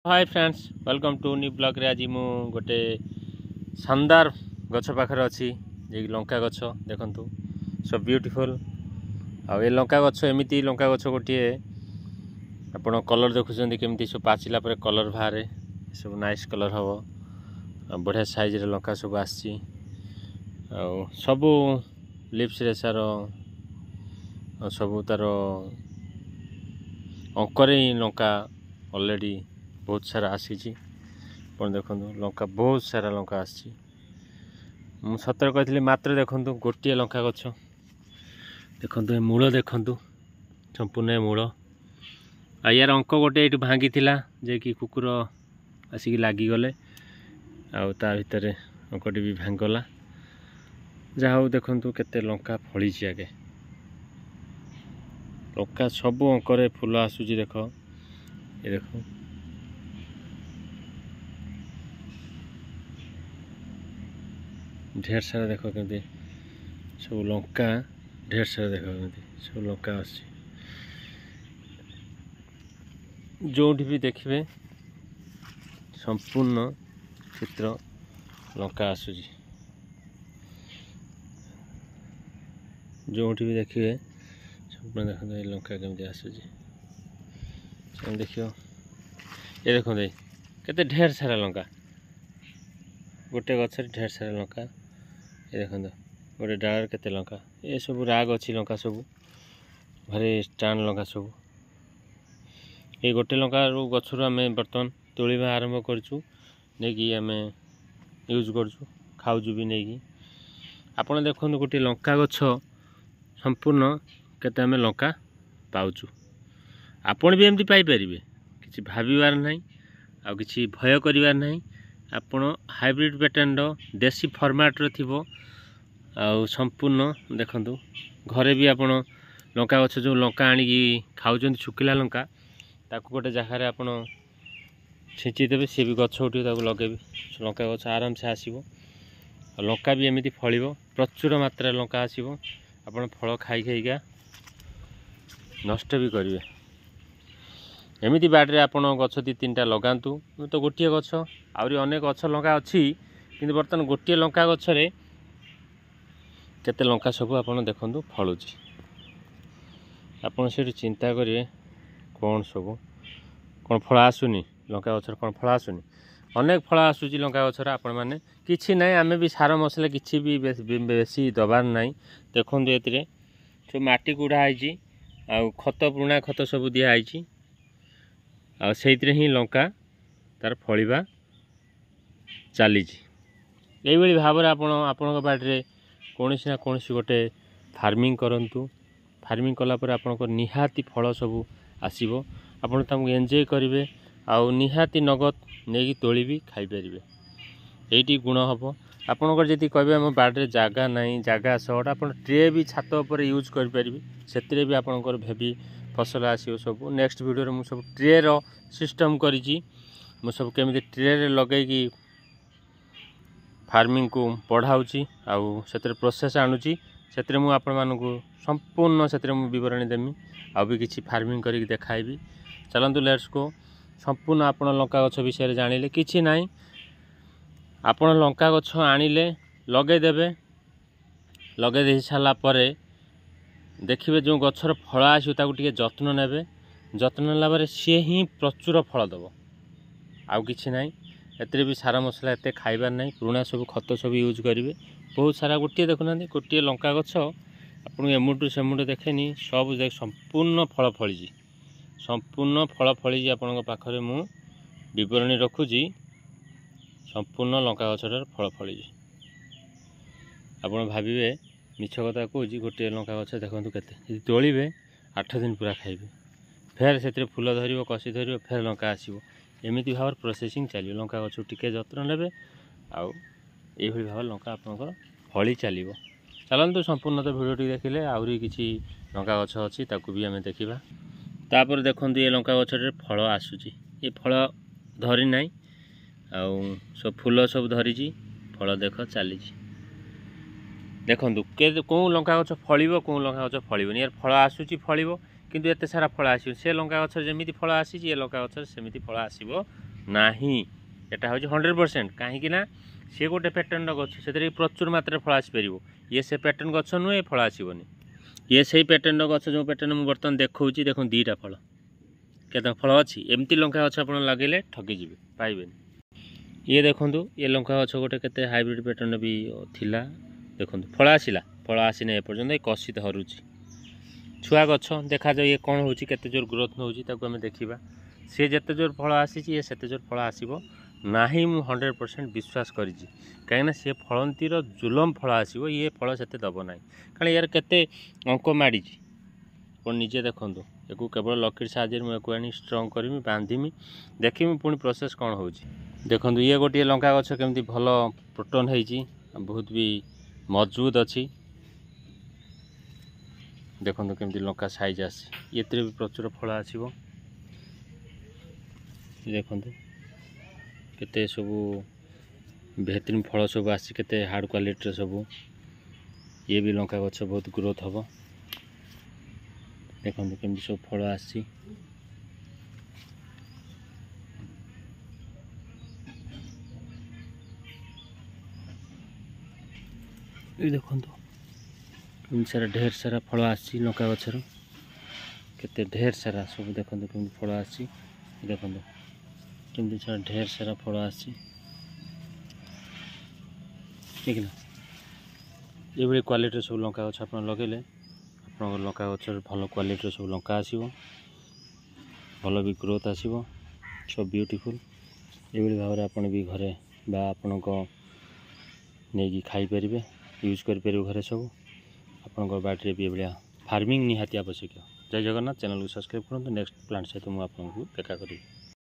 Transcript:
Hi friends welcome to new blog रे। आज मु गोटे शानदार गछ पाखरे अच्छी जे लंका गछ देखंतु सो ब्यूटीफुल। आ ये लंका गछ एमती लंका गछ गोटे आपण कलर देखुं केमती सब पाचिला पर कलर बाहर सब नाइस कलर हम बढ़िया साइज रे लंका सब आसी सबू लिप्स रे सार सबू तार अंकरे लंका ऑलरेडी बहुत सारा आसी देखो लंका बहुत सारा लंका आसी सतर कही मात्र देखो गोटे लंका गछ देखो मूल देखु संपूर्ण मूल यार अंक गोटे ये भांगी जे कि कुकुर आसिक लगिगले ता भितर अंकटी भी भांगला जहाँ देखु केते लंका फली आगे लंका सबू अंकरे फूल आसूची देख ये देख ढेर सारा देख के सब लंका ढेर सारा देख सब लंका आसी जो भी देखिए संपूर्ण चित्र लंका आसूची जो भी देखिए संपूर्ण देखते लंका केमती आसूची देखियो ये देखो केते ढेर सारा लंका गोटे गछ ढेर सारा लंका ये देखो गोटे डाल केते लंका ये सब राग अच्छी लंका सब भारी स्टाण लंका सब ये गोटे लंका गचर आम बर्तमान तोड़ा आरंभ करचु नहीं आम यूज करचु खाऊचु भी नहीं आपड़ देखो गोटे लंका गछ संपूर्ण केते आम लंका पाउचु आपण भी एमती पाइपर किसी भाबार ना आ कि भय करार ना आपण हाइब्रिड पैटर्न देसी फॉर्मेट रो थिबो संपूर्ण देखु घरे भी आपण लंका गछ जो लंका आनिकी खाऊचंती सुखिला लंका ताकू गोटे जगार आपण छेचिदेवे सी भी गछ उठे लगेबे लंका गछ आराम से आसीबो लंका भी एमती फलिबो प्रचुर मात्रा लंका आसीबो आपण फल खाई खाइका नष्ट भी करेंगे एमती बाड़े आप गछ दी तीन टा लगातु तो गोटे गछ आहरी अनेक गछ लंका अच्छी कि बर्तमान गोटे लंका गछरे केते लंका सब आप देखु फलुची आपड़ से चिंता करेंगे कौन सब कौन फल आसुनी लंका गछर कौन फल आसुनी अनेक फल आसूची लंका गछर आपण मैंने किसी ना आम भी सार मसला किसी भी बेसी दबार ना देखो ये सब माटी गुड़ाई आ खत पुणा खत सब दिखाई से ही लंका तार फलिबा चली भाव आपण बाड़े कौन ना कौन गोटे फार्मिंग करूँ फार्मिंग कलापर आपंकर निहाती फल सब आसो आपड़ एंजॉय करेंगे आउ निहाती नगद नहीं तोली भी खाईपर यही गुण हम आपंकर जब कहे आम बाड़े जगह ना जगह सर्ट आप ट्रे भी छात पर यूज करें से भी आपंकर भेबी फसल आसो सब नेक्स्ट वीडियो मुझे सब ट्रे रो सिस्टम करी सब केमी ट्रे लगे फार्मिंग को पढ़ाऊँगी आउ से प्रोसेस आणुची से आपण मानू संपूर्ण से बरणी देमी आउ भी किसी फार्मिंग करके देखाइबी चलतु लेट्स को संपूर्ण आप लंका गछ विषय जानिले किसी ना आपण लंका गछ आनिले लगेदेवे लगे सारापर देखिए जो गचर फल आसो जत्न ने जत्न नाला सी ही प्रचुर फल दब आउ कि ना एते भी सारा मसला एत खाइबार ना पुराणा सब खत सब यूज करेंगे बहुत सारा गोटे देखुना गोटे लंका गछ आपको एमुटू सेमुटू देखेनी सब संपूर्ण फल फली संपूर्ण फल फली आपण पाखरे मु विवरणी रखुची संपूर्ण लंका गछर फल फली आपण भाविबे मिछ कथा कौच गोटे लंका गछ देखो के तोड़े 8 दिन पूरा खाइबे फेर से फूल धर कषि धर फेर लंका आसो एमती भाव प्रोसेसिंग चलो लंका गछ टिके जत्न ने आउ ये भाव लंका आपंकर फली चलो चलतु संपूर्ण तो भिडियो टी देखिले आहरी किसी लंका गछ अच्छी भी आम देखा तापर देखो ये लंका गछरे फल आसूची ये फल धरी ना आउ सब फूल सब धरी फल देख चली देखु कौ लंका गछ फल कौ लंका गछ फल यार फल आसूची फल किंतु एते सारा फल आस से लंका गछ जमी फल आसी ये लंका गछ सेमती फल आसो ନାହିଁ। ଏଟା ହେଉଛି 100%। କାହିଁକି ନା ସେ ଗୋଟେ ପ୍ୟାଟର୍ନର ଗଛ, ସେଥିରେ ପ୍ରଚୁର ମାତ୍ରାରେ ଫଳ ଆସିପାରିବ। ଇଏ ସେ ପ୍ୟାଟର୍ନ ଗଛ ନୁହେଁ, ଫଳ ଆସିବନି। ଇଏ ସେଇ ପ୍ୟାଟର୍ନର ଗଛ, ଯେଉଁ ପ୍ୟାଟର୍ନ ମୁଁ ବର୍ତ୍ତମାନ ଦେଖାଉଛି। ଦେଖନ୍ତୁ ଦୁଇଟା ଫଳ, କେତେ ଫଳ ଅଛି। ଏମିତି ଲଙ୍କା ଗଛ ଆପଣ ଲଗାଇଲେ ଠକିଯିବେ, ପାଇବେନି। ଇଏ ଦେଖନ୍ତୁ, ଇଏ ଲଙ୍କା ଗଛ ଗୋଟେ କେତେ ହାଇବ୍ରିଡ଼ ପ୍ୟାଟର୍ନ ବି ଥିଲା। ଦେଖନ୍ତୁ ଫଳ ଆସିଲା, ଫଳ ଆସିନି ଏପର୍ଯ୍ୟନ୍ତ। ଏ କଷି ଧରୁଛି। ଛୁଆ ଗଛ ଦେଖାଯାଉ ଇଏ କ'ଣ ହେଉଛି, କେତେ ଜୋର ଗ୍ରୋଥ୍ ନେଉଛି, ତାକୁ ଆମେ ଦେଖିବା। ସେ ଯେତେ ଜୋର ଫଳ ଆସିଛି, ଇଏ ସେତେ ଜୋର ଫଳ ଆସିବ ନାହିଁ, ମୁଁ 100% ବିଶ୍ୱାସ କରିଛି। କାହିଁକିନା ସେ ଫଳନ୍ତିର ଜୁଲମ ଫଳ ଆସିବ, ଇଏ ଫଳ ସେତେ ଦେବ ନାହିଁ। କାରଣ ୟାର କେତେ ଅଙ୍କ ମାଡ଼ିଛି, ଆପଣ ନିଜେ ଦେଖନ୍ତୁ। ୟାକୁ କେବଳ ଲକିର ସାହାଯ୍ୟରେ ମୁଁ ୟାକୁ ଆଣି ଷ୍ଟ୍ରଙ୍ଗ କରିମି, ବାନ୍ଧିମି, ଦେଖିମି ପୁଣି ପ୍ରୋସେସ୍ କ'ଣ ହେଉଛି। ଦେଖନ୍ତୁ ଇଏ ଗୋଟିଏ ଲଙ୍କା ଗଛ କେମିତି ଭଲ ପ୍ରୋଟନ୍ ହେଇଛି, ବହୁତ ବି ମଜବୁତ ଅଛି। ଦେଖନ୍ତୁ କେମିତି ଲଙ୍କା ସାଇଜ୍ ଆସିଛି, ଏଥିରେ ବି ପ୍ରଚୁର ଫଳ ଆସିବ। ଦେଖନ୍ତୁ କେତେ ସବୁ ବେହତରିନ ଫଳ ସବୁ ଆସିଛି, କେତେ ହାର୍ଡ଼ କ୍ୱାଲିଟିର ସବୁ। ଇଏ ବି ଲଙ୍କା ଗଛ ବହୁତ ଗ୍ରୋଥ୍ ହେବ। ଦେଖନ୍ତୁ କେମିତି ସବୁ ଫଳ ଆସିଛି। ये देखो सारा ढेर सारा फल आसी लंका गचर केते ढेर सारा सब देखो कमी फल आसी देखो कमी सारा ढेर सारा फल आसी ठीक ना। ये क्वालिटी सब लंका गछ आप लगे आप लंका गचर भल क्वालिटी सब लंका आसो भल भी ग्रोथ आसो सब ब्यूटीफुल। ये भाव आपन भी घरे बा आपण नहीं खाईपर यूज करें घरे सब आपण बाड़ी भी भाया फार्मिंग निहाती आवश्यक। जय जगन्नाथ। चैनल को सब्सक्राइब करूँ। नेक्स्ट प्लांट सहित मुझे आपको देखा करी।